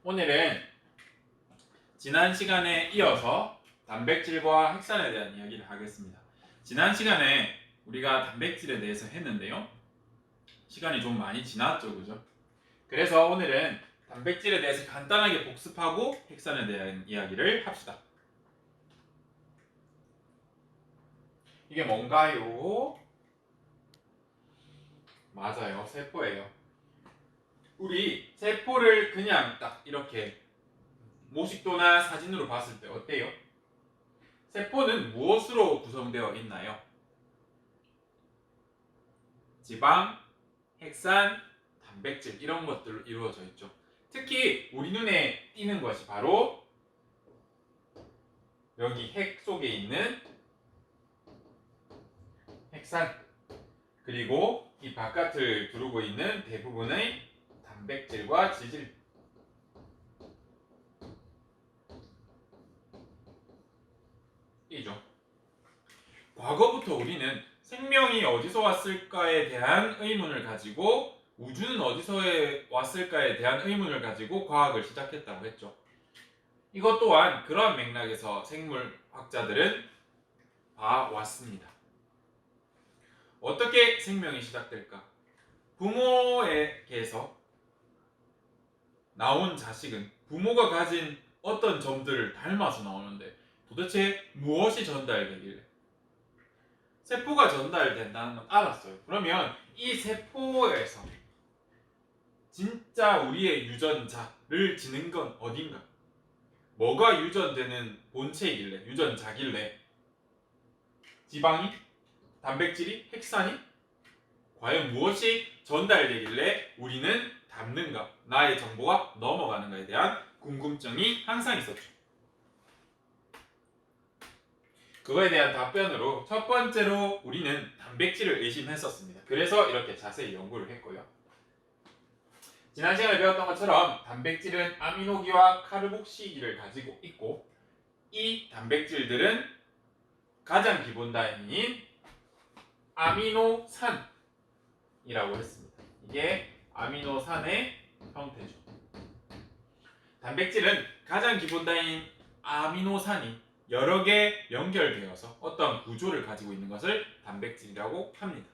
오늘은 지난 시간에 이어서 단백질과 핵산에 대한 이야기를 하겠습니다. 지난 시간에 우리가 단백질에 대해서 했는데요. 시간이 좀 많이 지났죠, 그죠? 그래서 오늘은 단백질에 대해서 간단하게 복습하고 핵산에 대한 이야기를 합시다. 이게 뭔가요? 맞아요, 세포예요. 우리 세포를 그냥 딱 이렇게 모식도나 사진으로 봤을 때 어때요? 세포는 무엇으로 구성되어 있나요? 지방, 핵산, 단백질 이런 것들로 이루어져 있죠. 특히 우리 눈에 띄는 것이 바로 여기 핵 속에 있는 핵산, 그리고 이 바깥을 두르고 있는 대부분의 단백질과 지질, 이죠. 과거부터 우리는 생명이 어디서 왔을까에 대한 의문을 가지고, 우주는 어디서 왔을까에 대한 의문을 가지고 과학을 시작했다고 했죠. 이것 또한 그러한 맥락에서 생물학자들은 봐왔습니다. 어떻게 생명이 시작될까? 부모에게서 나온 자식은 부모가 가진 어떤 점들을 닮아서 나오는데 도대체 무엇이 전달되길래? 세포가 전달된다는 건 알았어요. 그러면 이 세포에서 진짜 우리의 유전자를 지닌 건 어딘가? 뭐가 유전되는 본체이길래, 유전자길래? 지방이? 단백질이? 핵산이? 과연 무엇이 전달되길래 우리는 담는가? 나의 정보가 넘어가는가에 대한 궁금증이 항상 있었죠. 그거에 대한 답변으로 첫 번째로 우리는 단백질을 의심했었습니다. 그래서 이렇게 자세히 연구를 했고요. 지난 시간에 배웠던 것처럼 단백질은 아미노기와 카르복시기를 가지고 있고, 이 단백질들은 가장 기본 단위인 아미노산이라고 했습니다. 이게 아미노산의 형태죠. 단백질은 가장 기본 단위인 아미노산이 여러 개 연결되어서 어떤 구조를 가지고 있는 것을 단백질이라고 합니다.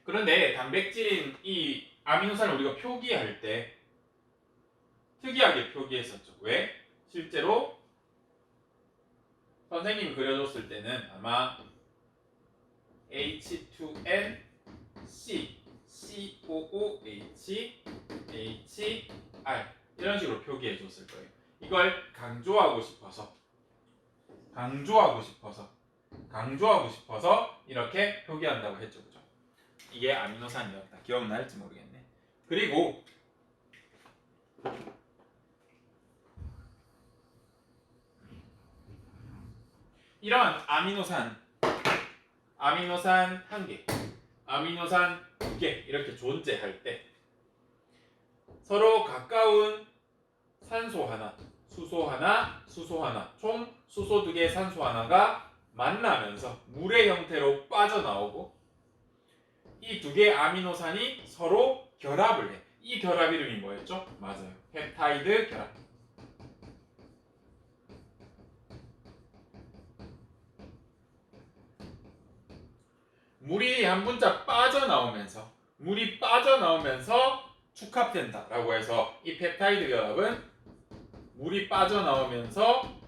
그런데 단백질인 이 아미노산을 우리가 표기할 때 특이하게 표기했었죠. 왜? 실제로 선생님이 그려줬을 때는 아마 H2N C, COOH, HR 이런 식으로 표기해 줬을 거예요. 이걸 강조하고 싶어서 이렇게 표기한다고 했죠. 그죠? 이게 아미노산이었다. 기억날지 모르겠네. 그리고 이런 아미노산 한 개, 아미노산 두 개 이렇게 존재할 때 서로 가까운 산소 하나, 수소 하나, 총 수소 두 개, 산소 하나가 만나면서 물의 형태로 빠져나오고, 이 두 개의 아미노산이 서로 결합을 해. 이 결합 이름이 뭐였죠? 맞아요. 펩타이드 결합. 물이 한 분자 빠져나오면서 축합된다라고 해서 이 펩타이드 결합은 물이 빠져나오면서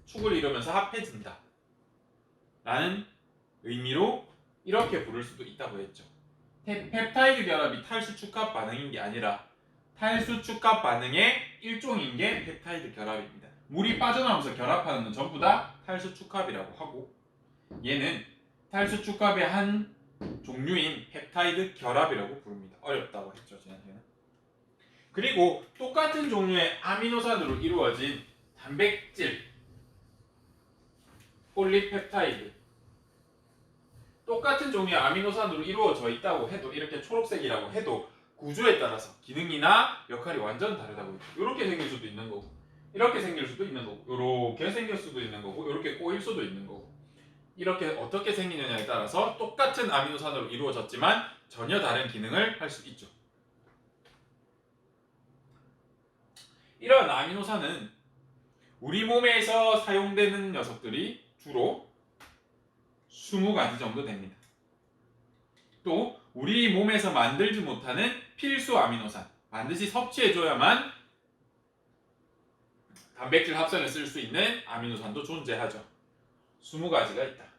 축을 이루면서 합해진다 라는 의미로 이렇게 부를 수도 있다고 했죠. 펩타이드 결합이 탈수 축합 반응인 게 아니라 탈수 축합 반응의 일종인 게 펩타이드 결합입니다. 물이 빠져나오면서 결합하는 건 전부 다 탈수 축합이라고 하고, 얘는 탈수 축합의 한 종류인 펩타이드 결합이라고 부릅니다. 어렵다고 했죠, 지난주에는. 그리고 똑같은 종류의 아미노산으로 이루어진 단백질, 폴리펩타이드, 똑같은 종류의 아미노산으로 이루어져 있다고 해도, 이렇게 초록색이라고 해도 구조에 따라서 기능이나 역할이 완전 다르다고 했죠. 이렇게 생길 수도 있는 거고, 이렇게 생길 수도 있는 거고, 이렇게 생길 수도 있는 거고, 이렇게 꼬일 수도 있는 거고, 이렇게 어떻게 생기느냐에 따라서 똑같은 아미노산으로 이루어졌지만 전혀 다른 기능을 할 수 있죠. 이런 아미노산은 우리 몸에서 사용되는 녀석들이 주로 20가지 정도 됩니다. 또 우리 몸에서 만들지 못하는 필수 아미노산, 반드시 섭취해줘야만 단백질 합성에 쓸 수 있는 아미노산도 존재하죠. 20가지가 있다.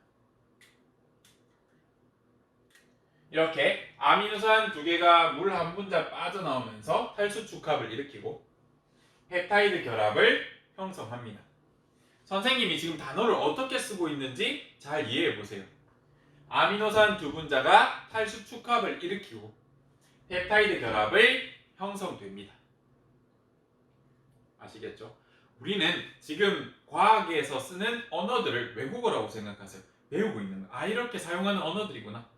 이렇게 아미노산 2개가 물 한 분자 빠져나오면서 탈수축합을 일으키고 펩타이드 결합을 형성합니다. 선생님이 지금 단어를 어떻게 쓰고 있는지 잘 이해해 보세요. 아미노산 2분자가 탈수축합을 일으키고 펩타이드 결합을 형성됩니다. 아시겠죠? 우리는 지금 과학에서 쓰는 언어들을 외국어라고 생각하세요. 배우고 있는 거. 아, 이렇게 사용하는 언어들이구나.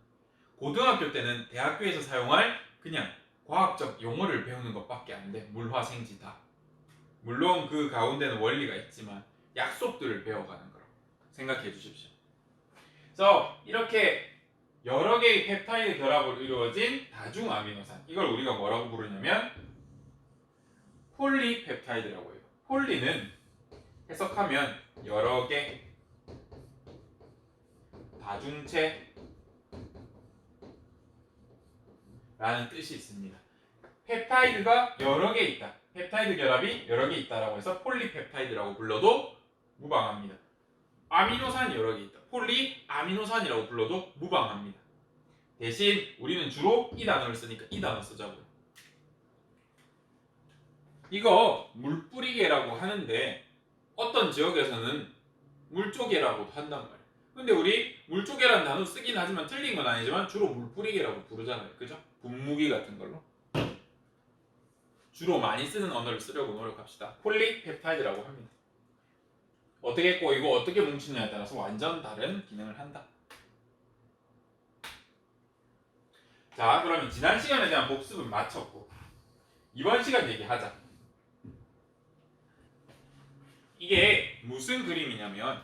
고등학교 때는 대학교에서 사용할 그냥 과학적 용어를 배우는 것밖에 안 돼. 물화생지 다. 물론 그 가운데는 원리가 있지만 약속들을 배워가는 거라고 생각해 주십시오. 그래서 이렇게 여러 개의 펩타이드 결합으로 이루어진 다중 아미노산, 이걸 우리가 뭐라고 부르냐면 폴리펩타이드라고 해요. 폴리는 해석하면 여러 개, 다중체 라는 뜻이 있습니다. 펩타이드가 여러 개 있다, 펩타이드 결합이 여러 개 있다라고 해서 폴리펩타이드라고 불러도 무방합니다. 아미노산이 여러 개 있다, 폴리아미노산이라고 불러도 무방합니다. 대신 우리는 주로 이 단어를 쓰니까 이 단어 쓰자고요. 이거 물뿌리개라고 하는데 어떤 지역에서는 물조개라고도 한단 말이에요. 근데 우리 물조개라는 단어 쓰긴 하지만 틀린 건 아니지만 주로 물뿌리개라고 부르잖아요. 그죠? 분무기 같은 걸로. 주로 많이 쓰는 언어를 쓰려고 노력합시다. 폴리펩타이드라고 합니다. 어떻게 꼬이고 어떻게 뭉치느냐에 따라서 완전 다른 기능을 한다. 자, 그러면 지난 시간에 대한 복습은 마쳤고 이번 시간 얘기하자. 이게 무슨 그림이냐면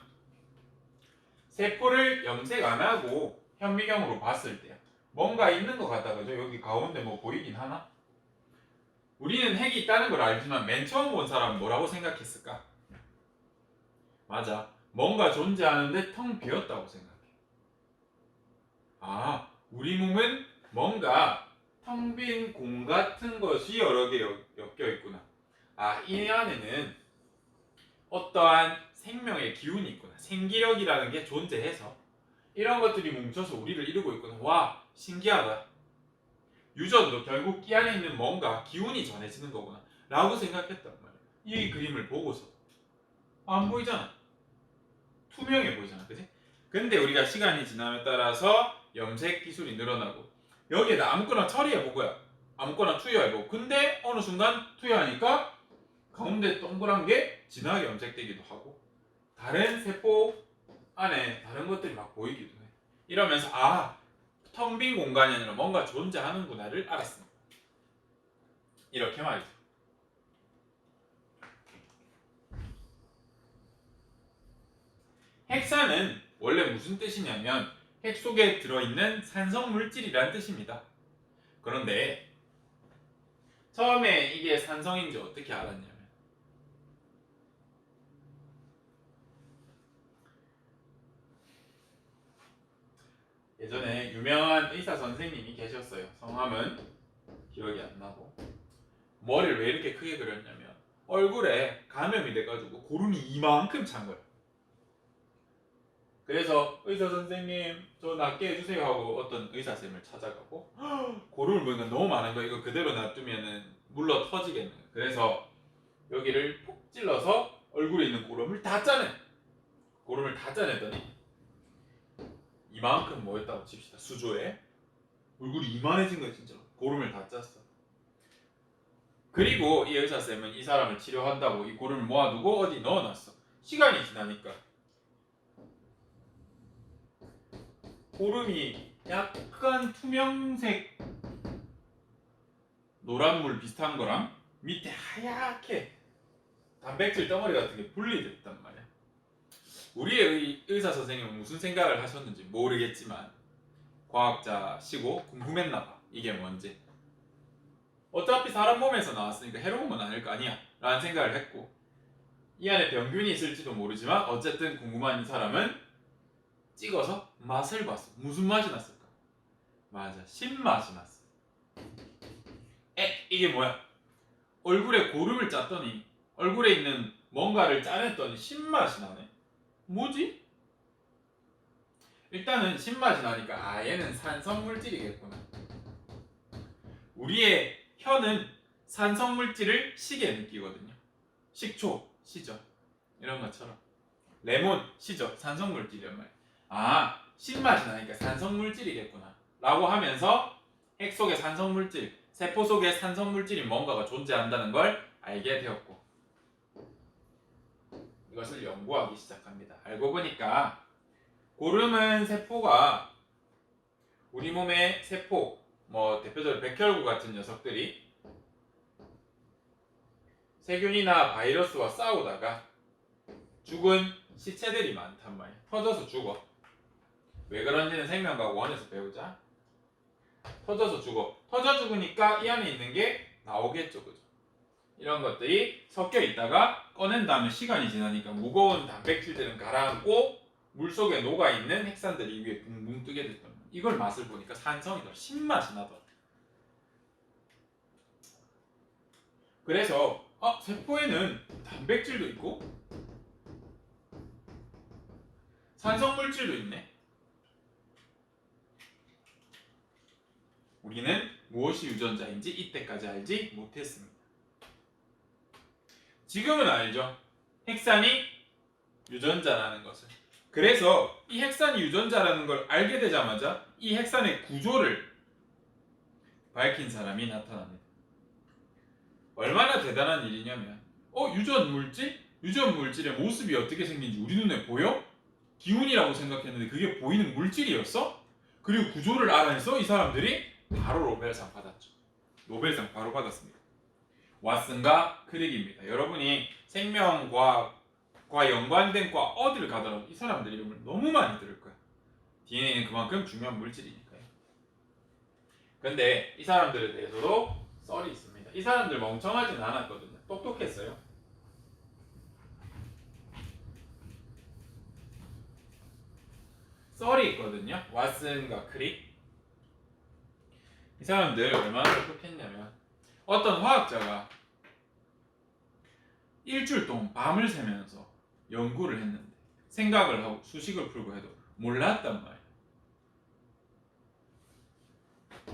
세포를 염색 안 하고 현미경으로 봤을 때 뭔가 있는 것 같다, 그죠? 여기 가운데 뭐 보이긴 하나? 우리는 핵이 있다는 걸 알지만 맨 처음 본 사람은 뭐라고 생각했을까? 맞아, 뭔가 존재하는데 텅 비었다고 생각해. 아, 우리 몸은 뭔가 텅 빈 공 같은 것이 여러 개 엮여 있구나. 아, 이 안에는 어떠한 생명의 기운이 있구나, 생기력이라는 게 존재해서 이런 것들이 뭉쳐서 우리를 이루고 있구나. 와, 신기하다. 유전도 결국 이 안에 있는 뭔가 기운이 전해지는 거구나 라고 생각했단 말이야. 이 그림을 보고서 안 보이잖아, 투명해 보이잖아, 그치? 근데 우리가 시간이 지남에 따라서 염색 기술이 늘어나고 여기에다 아무거나 처리해보고요, 아무거나 투여해보고, 근데 어느 순간 투여하니까 가운데 동그란 게 진하게 염색되기도 하고 다른 세포 안에 다른 것들이 막 보이기도 해. 이러면서 아, 텅 빈 공간이 아니라 뭔가 존재하는구나를 알았습니다. 이렇게 말이죠. 핵산은 원래 무슨 뜻이냐면 핵 속에 들어있는 산성 물질이란 뜻입니다. 그런데 처음에 이게 산성인지 어떻게 알았냐면 예전에 유명한 의사 선생님이 계셨어요. 성함은 기억이 안 나고 머리를 왜 이렇게 크게 그렸냐면 얼굴에 감염이 돼가지고 고름이 이만큼 찬 거예요. 그래서 의사 선생님 저 낫게 해주세요 하고 어떤 의사쌤을 찾아가고 고름을 보니까 너무 많은 거예요. 이거 그대로 놔두면은 물러 터지겠네. 그래서 여기를 푹 찔러서 얼굴에 있는 고름을 다 짜내. 고름을 다 짜내더니 이만큼 뭐였다고 칩시다. 수조에 얼굴이 이만해진 거예요. 진짜로 고름을 다 짰어. 그리고 이 의사쌤은 이 사람을 치료한다고 이 고름을 모아두고 어디 넣어놨어. 시간이 지나니까 고름이 약간 투명색 노란물 비슷한 거랑 밑에 하얗게 단백질 덩어리 같은 게 분리됐단 말이야. 우리의 의사 선생님은 무슨 생각을 하셨는지 모르겠지만 과학자시고 궁금했나 봐. 이게 뭔지. 어차피 사람 몸에서 나왔으니까 해로운 건 아닐 거 아니야 라는 생각을 했고, 이 안에 병균이 있을지도 모르지만 어쨌든 궁금한 이 사람은 찍어서 맛을 봤어. 무슨 맛이 났을까? 맞아, 신맛이 났어. 이게 뭐야? 얼굴에 고름을 짰더니 얼굴에 있는 뭔가를 짜냈더니 신맛이 나네. 뭐지? 일단은 신맛이 나니까 얘는 산성물질이겠구나. 우리의 혀는 산성물질을 시게 느끼거든요. 식초 시죠. 이런 것처럼 레몬 시죠. 산성물질이란 말이야. 신맛이 나니까 산성물질이겠구나 라고 하면서 핵 속에 산성물질, 세포 속에 산성물질이 뭔가가 존재한다는 걸 알게 되었고, 이것을 연구하기 시작합니다. 알고 보니까 고름은 세포가 우리 몸의 세포, 대표적으로 백혈구 같은 녀석들이 세균이나 바이러스와 싸우다가 죽은 시체들이 많단 말이야. 터져서 죽어. 왜 그런지는 생명과학 1에서 배우자. 터져서 죽어. 터져 죽으니까 이 안에 있는 게 나오겠죠, 그죠? 이런 것들이 섞여 있다가 꺼낸 다음에 시간이 지나니까 무거운 단백질들은 가라앉고 물속에 녹아있는 핵산들이 위에 붕붕 뜨게 됐단 말이야. 이걸 맛을 보니까 산성이더라. 신맛이 나더라. 그래서 세포에는 단백질도 있고 산성물질도 있네. 우리는 무엇이 유전자인지 이때까지 알지 못했습니다. 지금은 알죠. 핵산이 유전자라는 것을. 그래서 이 핵산이 유전자라는 걸 알게 되자마자 이 핵산의 구조를 밝힌 사람이 나타납니다. 얼마나 대단한 일이냐면 유전물질? 유전물질의 모습이 어떻게 생긴지 우리 눈에 보여? 기운이라고 생각했는데 그게 보이는 물질이었어? 그리고 구조를 알아내서 이 사람들이 바로 노벨상 받았죠. 노벨상 바로 받았습니다. 왓슨과 크릭입니다. 여러분이 생명과학과 연관된 과 어디를 가더라도 이 사람들 이름을 너무 많이 들을 거야. DNA는 그만큼 중요한 물질이니까요. 근데 이 사람들에 대해서도 썰이 있습니다. 이 사람들 멍청하진 않았거든요. 똑똑했어요. 썰이 있거든요. 왓슨과 크릭. 이 사람들 얼마나 똑똑했냐면 어떤 화학자가 일주일 동안 밤을 새면서 연구를 했는데 생각을 하고 수식을 풀고 해도 몰랐단 말이야.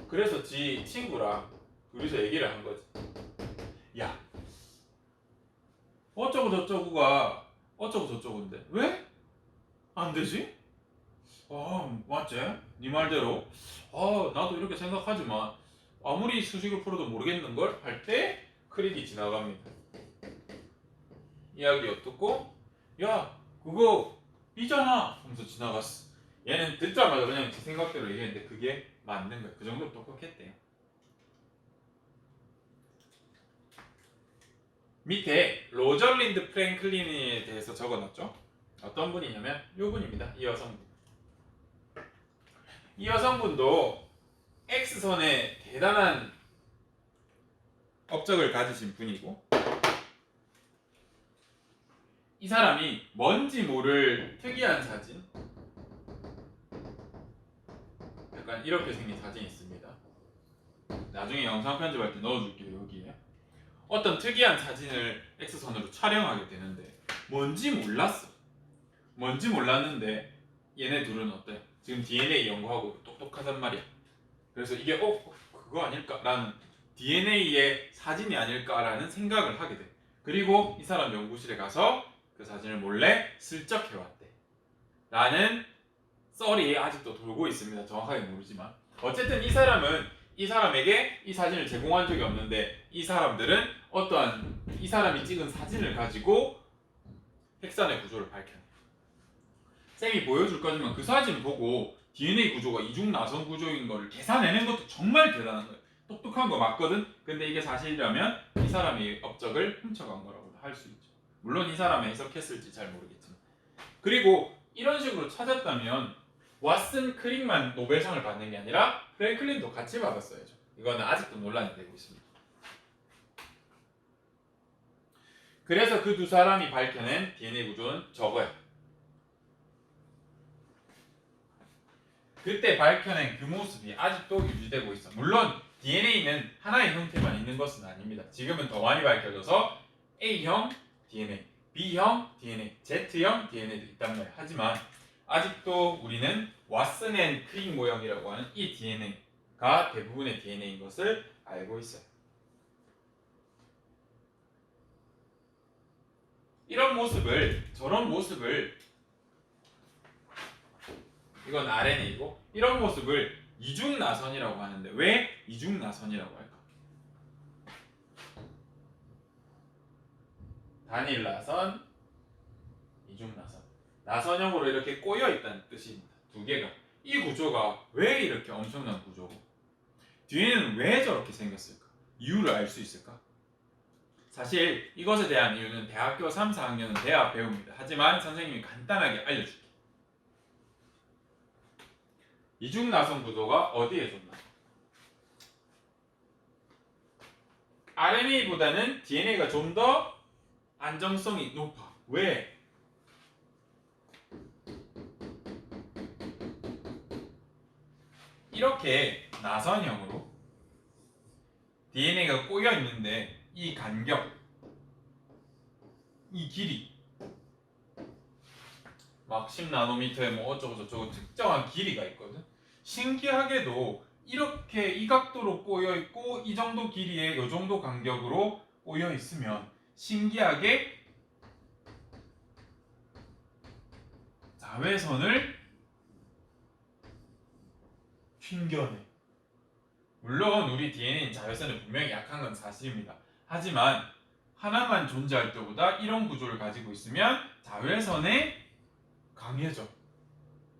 그래서 지 친구랑 둘이서 얘기를 한 거지. 야, 어쩌고 저쩌고가 어쩌고 저쩌고인데 왜? 안 되지? 맞지? 네 말대로 나도 이렇게 생각하지만 아무리 수식을 풀어도 모르겠는걸? 할 때 크릭이 지나갑니다. 이야기 엿듣고 야 그거 B잖아 하면서 지나갔어. 얘는 듣자마자 그냥 제 생각대로 얘기했는데 그게 맞는 거야. 그 정도로 똑똑했대요. 밑에 로저린드 프랭클린에 대해서 적어놨죠. 어떤 분이냐면 이 분입니다. 이 여성분. 이 여성분도 X선에 대단한 업적을 가지신 분이고, 이 사람이 뭔지 모를 특이한 사진, 약간 이렇게 생긴 사진이 있습니다. 나중에 영상 편집할 때 넣어줄게요. 여기에 어떤 특이한 사진을 X선으로 촬영하게 되는데 뭔지 몰랐어. 뭔지 몰랐는데 얘네 둘은 어때? 지금 DNA 연구하고 똑똑하단 말이야. 그래서 이게 그거 아닐까라는 DNA의 사진이 아닐까라는 생각을 하게 돼. 그리고 이 사람 연구실에 가서 그 사진을 몰래 슬쩍 해왔대. 라는 썰이 아직도 돌고 있습니다. 정확하게 모르지만 어쨌든 이 사람은 이 사람에게 이 사진을 제공한 적이 없는데 이 사람들은 어떠한 이 사람이 찍은 사진을 가지고 핵산의 구조를 밝혀내. 쌤이 보여줄 거지만 그 사진 보고 DNA 구조가 이중 나선 구조인 거를 계산해낸 것도 정말 대단한 거예요. 똑똑한 거 맞거든? 근데 이게 사실이라면 이 사람이 업적을 훔쳐간 거라고 할 수 있죠. 물론 이 사람이 해석했을지 잘 모르겠지만. 그리고 이런 식으로 찾았다면 왓슨 크릭만 노벨상을 받는 게 아니라 프랭클린도 같이 받았어야죠. 이거는 아직도 논란이 되고 있습니다. 그래서 그 두 사람이 밝혀낸 DNA 구조는 저거예요. 그때 밝혀낸 그 모습이 아직도 유지되고 있어. 물론 DNA는 하나의 형태만 있는 것은 아닙니다. 지금은 더 많이 밝혀져서 A형 DNA, B형 DNA, Z형 DNA도 있단 말이에요. 하지만 아직도 우리는 왓슨 앤 크릭 모형이라고 하는 이 DNA가 대부분의 DNA인 것을 알고 있어요. 이런 모습을, 저런 모습을, 이건 RNA이고 이런 모습을 이중나선이라고 하는데 왜 이중나선이라고 할까? 단일나선, 이중나선. 나선형으로 이렇게 꼬여 있다는 뜻입니다. 두 개가. 이 구조가 왜 이렇게 엄청난 구조고 뒤에는 왜 저렇게 생겼을까? 이유를 알 수 있을까? 사실 이것에 대한 이유는 대학교 3, 4학년은 돼야 배웁니다. 하지만 선생님이 간단하게 알려줄게. 이중나선 구조가 어디에 좋나? RNA보다는 DNA가 좀 더 안정성이 높아. 왜? 이렇게 나선형으로 DNA가 꼬여 있는데 이 간격, 이 길이 막 10나노미터에 뭐 어쩌고 저쩌고 특정한 길이가 있거든. 신기하게도 이렇게 이 각도로 꼬여 있고 이 정도 길이에 이 정도 간격으로 꼬여 있으면 신기하게 자외선을 튕겨내. 물론 우리 DNA는 자외선에 분명히 약한 건 사실입니다. 하지만 하나만 존재할 때보다 이런 구조를 가지고 있으면 자외선에 강해져.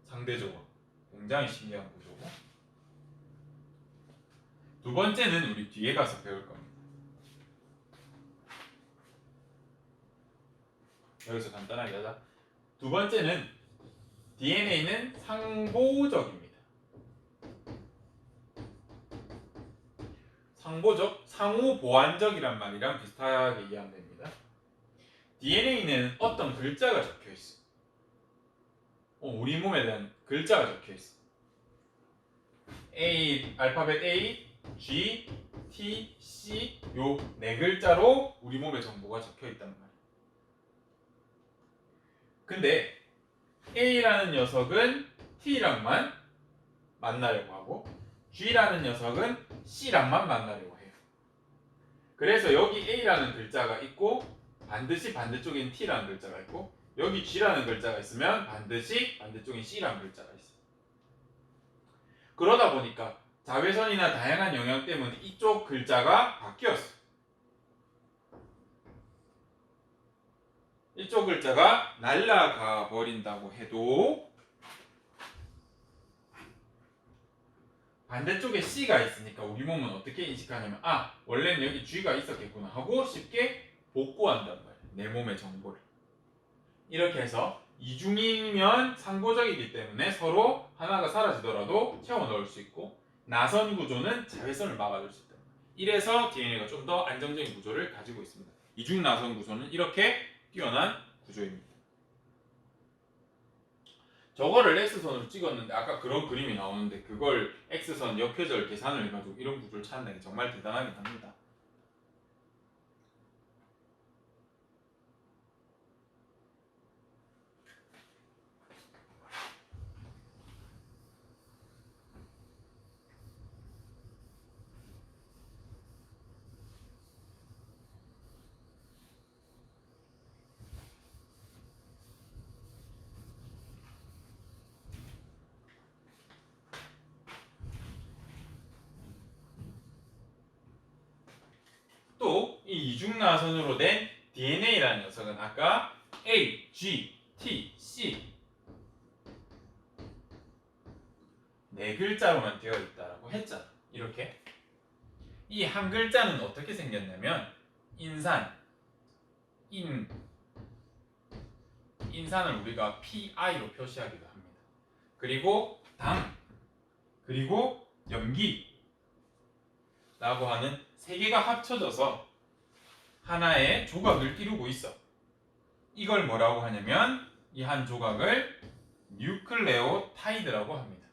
상대적으로. 굉장히 신기한 구조고. 두 번째는 우리 뒤에 가서 배울 겁니다. 여기서 간단하게 하자. 두 번째는 DNA는 상보적입니다. 상보적, 상호 보완적이란 말이랑 비슷하게 이해하면 됩니다. DNA는 어떤 글자가 적혀 있어. 우리 몸에 대한 글자가 적혀 있어. A, 알파벳 A, G, T, C 요 네 글자로 우리 몸의 정보가 적혀 있단 말이야. 근데 A라는 녀석은 T랑만 만나려고 하고 G라는 녀석은 C랑만 만나려고 해요. 그래서 여기 A라는 글자가 있고 반드시 반대쪽엔 T라는 글자가 있고 여기 G라는 글자가 있으면 반드시 반대쪽엔 C라는 글자가 있어요. 그러다 보니까 자외선이나 다양한 영향 때문에 이쪽 글자가 바뀌었어. 이쪽 글자가 날아가 버린다고 해도 반대쪽에 C가 있으니까 우리 몸은 어떻게 인식하냐면 원래는 여기 G가 있었겠구나 하고 쉽게 복구한단 말이야. 내 몸의 정보를. 이렇게 해서 이중이면 상보적이기 때문에 서로 하나가 사라지더라도 채워 넣을 수 있고 나선 구조는 자외선을 막아줄 수 있다. 이래서 DNA가 좀 더 안정적인 구조를 가지고 있습니다. 이중 나선 구조는 이렇게 뛰어난 구조입니다. 저거를 X선으로 찍었는데 아까 그런 그림이 나오는데 그걸 X선 역회절 계산을 해가지고 이런 구조를 찾는 게 정말 대단하긴 합니다. 또 이 이중나선으로 된 DNA라는 녀석은 아까 A, G, T, C 네 글자로만 되어 있다라고 했잖아. 이렇게 이 한 글자는 어떻게 생겼냐면 인산, 인산을 우리가 PI로 표시하기도 합니다. 그리고 당, 그리고 염기라고 하는 세 개가 합쳐져서 하나의 조각을 이루고 있어. 이걸 뭐라고 하냐면 이 한 조각을 뉴클레오타이드라고 합니다.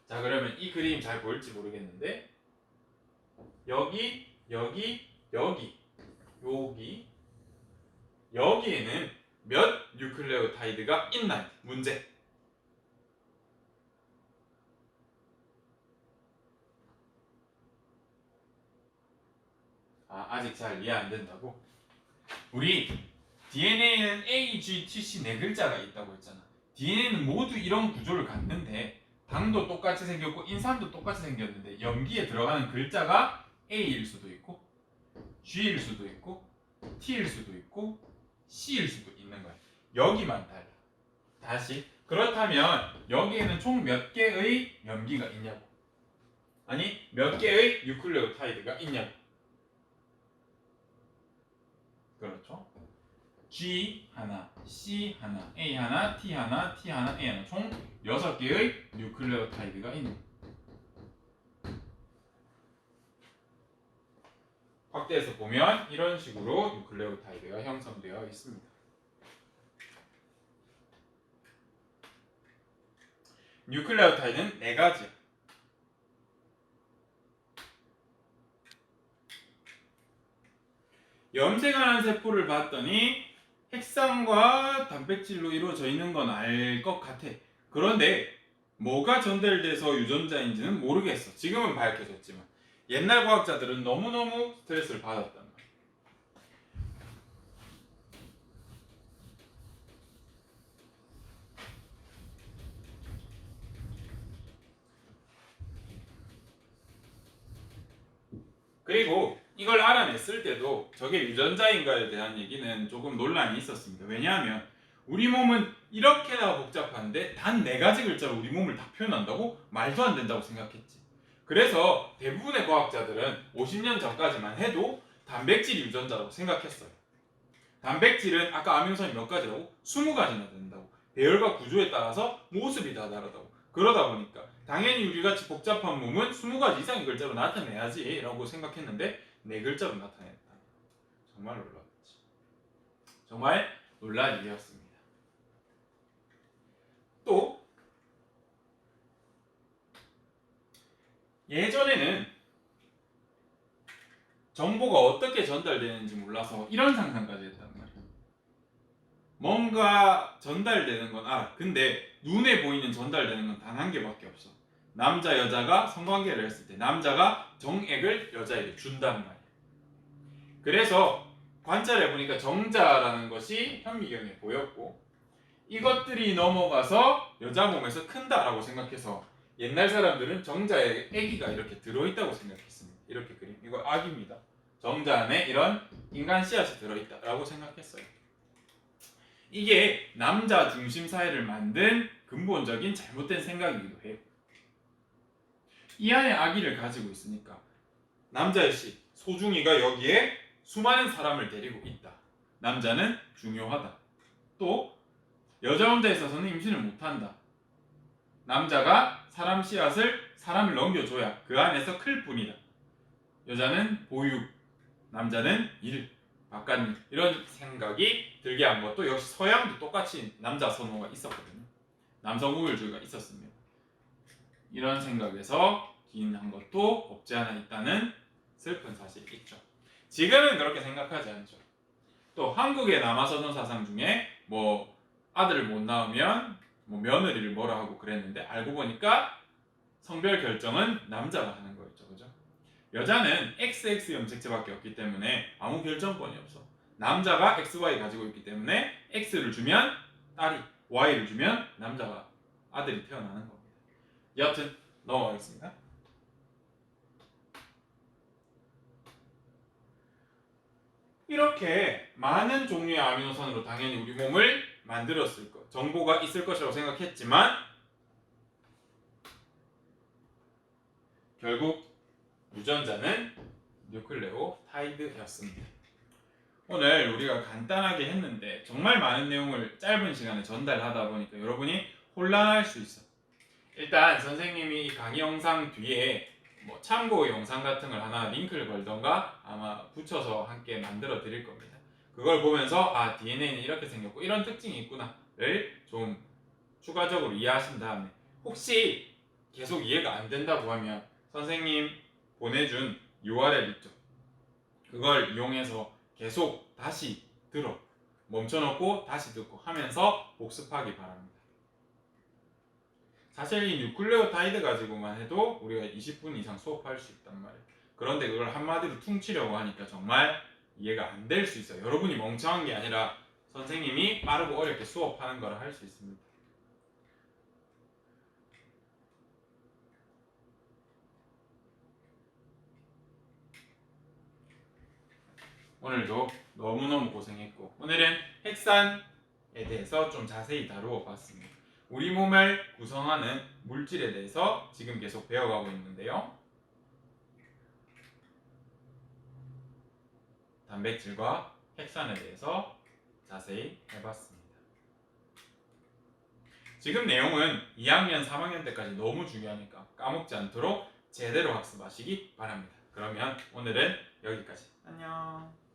자, 그러면 이 그림 잘 보일지 모르겠는데 여기, 여기, 여기, 여기에는 몇 뉴클레오타이드가 있나요? 문제. 아직 잘 이해 안 된다고? 우리 DNA에는 A, G, T, C 네 글자가 있다고 했잖아. DNA는 모두 이런 구조를 갖는데 당도 똑같이 생겼고 인산도 똑같이 생겼는데 염기에 들어가는 글자가 A일 수도 있고 G일 수도 있고 T일 수도 있고 C일 수도 있는 거야. 여기만 달라. 다시 그렇다면 여기에는 총 몇 개의 염기가 있냐고. 아니 몇 개의 뉴클레오타이드가 있냐고. 그렇죠? G 하나, C 하나, A 하나, T 하나, T 하나, A 하나 총 6개의 뉴클레오타이드가 있는 확대해서 보면 이런 식으로 뉴클레오타이드가 형성되어 있습니다. 뉴클레오타이드는 4가지야. 염색한 세포를 봤더니 핵산과 단백질로 이루어져 있는 건 알 것 같아. 그런데 뭐가 전달돼서 유전자인지는 모르겠어. 지금은 밝혀졌지만 옛날 과학자들은 너무너무 스트레스를 받았단 말이야. 그리고 이걸 알아냈을 때도 저게 유전자인가에 대한 얘기는 조금 논란이 있었습니다. 왜냐하면 우리 몸은 이렇게나 복잡한데 단 4가지 글자로 우리 몸을 다 표현한다고? 말도 안 된다고 생각했지. 그래서 대부분의 과학자들은 50년 전까지만 해도 단백질 유전자라고 생각했어요. 단백질은 아까 아미노산이 몇 가지라고? 20가지나 된다고. 배열과 구조에 따라서 모습이 다 다르다고. 그러다 보니까 당연히 우리같이 복잡한 몸은 20가지 이상의 글자로 나타내야지 라고 생각했는데 4글자로 나타냈다. 정말 놀랐지. 정말 놀란 일이었습니다. 또 예전에는 정보가 어떻게 전달되는지 몰라서 이런 상상까지 했단 말이야. 뭔가 전달되는 건 알아. 근데 눈에 보이는 전달되는 건 단 한 개밖에 없어. 남자 여자가 성관계를 했을 때 남자가 정액을 여자에게 준단 말이야. 그래서 관찰해 보니까 정자라는 것이 현미경에 보였고 이것들이 넘어가서 여자 몸에서 큰다라고 생각해서 옛날 사람들은 정자에 아기가 이렇게 들어있다고 생각했습니다. 이렇게 그림. 이거 아기입니다. 정자 안에 이런 인간 씨앗이 들어있다라고 생각했어요. 이게 남자 중심 사회를 만든 근본적인 잘못된 생각이기도 해요. 이 안에 아기를 가지고 있으니까 남자의 씨, 소중이가 여기에 수많은 사람을 데리고 있다. 남자는 중요하다. 또 여자 혼자 있어서는 임신을 못한다. 남자가 사람 씨앗을 사람을 넘겨줘야 그 안에서 클 뿐이다. 여자는 보육, 남자는 일, 바깥일 이런 생각이 들게 한 것도 역시 서양도 똑같이 남자 선호가 있었거든요. 남성 우월주의가 있었습니다. 이런 생각에서 기인한 것도 없지 않아 있다는 슬픈 사실이 있죠. 지금은 그렇게 생각하지 않죠. 또 한국의 남아선호 사상 중에 뭐 아들을 못 낳으면 뭐 며느리를 뭐라 하고 그랬는데 알고 보니까 성별 결정은 남자가 하는 거였죠. 그죠? 여자는 XX 염색체밖에 없기 때문에 아무 결정권이 없어. 남자가 XY 가지고 있기 때문에 X를 주면 딸이, Y를 주면 남자가 아들이 태어나는 겁니다. 여하튼 넘어가겠습니다. 이렇게 많은 종류의 아미노산으로 당연히 우리 몸을 만들었을 것, 정보가 있을 것이라고 생각했지만 결국 유전자는 뉴클레오타이드였습니다. 오늘 우리가 간단하게 했는데 정말 많은 내용을 짧은 시간에 전달하다 보니까 여러분이 혼란할 수 있어. 일단 선생님이 이 강의 영상 뒤에 뭐 참고 영상 같은 걸 하나 링크를 걸던가 아마 붙여서 함께 만들어 드릴 겁니다. 그걸 보면서 아 DNA는 이렇게 생겼고 이런 특징이 있구나를 좀 추가적으로 이해하신 다음에 혹시 계속 이해가 안 된다고 하면 선생님 보내준 URL 있죠. 그걸 이용해서 계속 다시 들어 멈춰놓고 다시 듣고 하면서 복습하기 바랍니다. 사실 이 뉴클레오타이드 가지고만 해도 우리가 20분 이상 수업할 수 있단 말이에요. 그런데 그걸 한마디로 퉁치려고 하니까 정말 이해가 안 될 수 있어요. 여러분이 멍청한 게 아니라 선생님이 빠르고 어렵게 수업하는 걸 할 수 있습니다. 오늘도 너무너무 고생했고 오늘은 핵산에 대해서 좀 자세히 다루어 봤습니다. 우리 몸을 구성하는 물질에 대해서 지금 계속 배워가고 있는데요. 단백질과 핵산에 대해서 자세히 해봤습니다. 지금 내용은 2학년, 3학년 때까지 너무 중요하니까 까먹지 않도록 제대로 학습하시기 바랍니다. 그러면 오늘은 여기까지. 안녕.